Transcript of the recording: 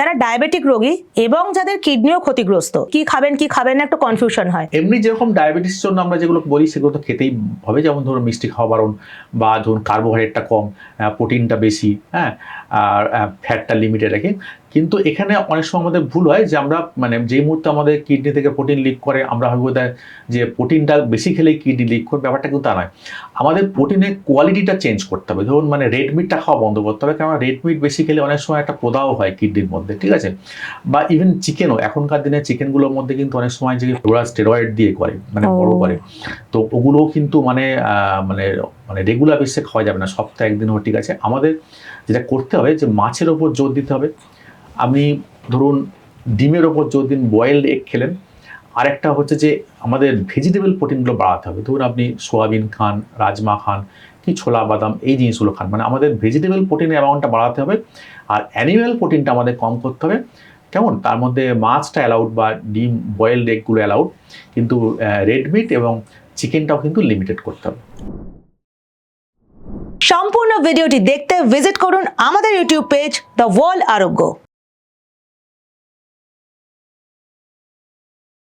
যারা ডায়াবেটিক রোগী এবং যাদের কিডনিও ক্ষতিগ্রস্ত, কি খাবেন কি খাবেন না একটু কনফিউশন হয়। এমনি যেরকম ডায়াবেটিসের জন্য আমরা যেগুলো বলি সেগুলো তো খেতেই হবে, যেমন ধরুন মিষ্টি খাওয়া বারণ, বা ধরুন কার্বোহাইড্রেটটা কম, প্রোটিনটা বেশি, হ্যাঁ, আর ফ্যাটটা লিমিটে রাখি। কিন্তু এখানে অনেক সময় আমাদের ভুল হয় যে আমরা মানে যেই মুহূর্তে আমাদের কিডনি থেকে প্রোটিন লিক করে আমরা ভাববো যে প্রোটিনটা বেশি খেলেই কিডনি লিক করে, ব্যাপারটা কিন্তু তা নয়। আমাদের প্রোটিনের কোয়ালিটিটা চেঞ্জ করতে হবে। ধরুন মানে রেড মিটটা খাওয়া বন্ধ করতে হবে, কারণ রেড মিট বেশি খেলে অনেক সময় একটা প্রদাহ হয় কিডনির মধ্যে, ঠিক আছে। বা ইভেন চিকেনও, এখনকার দিনে চিকেনগুলোর মধ্যে কিন্তু অনেক সময় যে ওরা স্টেরয়েড দিয়ে করে, মানে বড় করে, তো ওগুলোও কিন্তু মানে মানে মানে রেগুলার বেসিসে খাওয়া যাবে না, সপ্তাহে একদিন হোক, ঠিক আছে। আমাদের যেটা করতে হবে যে মাছের ওপর জোর দিতে হবে। আপনি ধরুন ডিমের ওপর জোর দিন, বয়েলড এগ খেলেন। আরেকটা হচ্ছে যে আমাদের ভেজিটেবল প্রোটিনগুলো বাড়াতে হবে। ধরুন আপনি সোয়াবিন খান, রাজমা খান, কি ছোলা বাদাম, এই জিনিসগুলো খান। মানে আমাদের ভেজিটেবল প্রোটিনের অ্যামাউন্টটা বাড়াতে হবে, আর অ্যানিম্যাল প্রোটিনটা আমাদের কম করতে হবে। কেমন? তার মধ্যে মাছটা অ্যালাউড, বা ডিম বয়েলড এগগুলো অ্যালাউড, কিন্তু রেড মিট এবং চিকেনটাও কিন্তু লিমিটেড করতে হবে। সম্পূর্ণ ভিডিওটি দেখতে ভিজিট করুন আমাদের ইউটিউব পেজ দ্য ওয়ার্ল্ড আরোগ্য।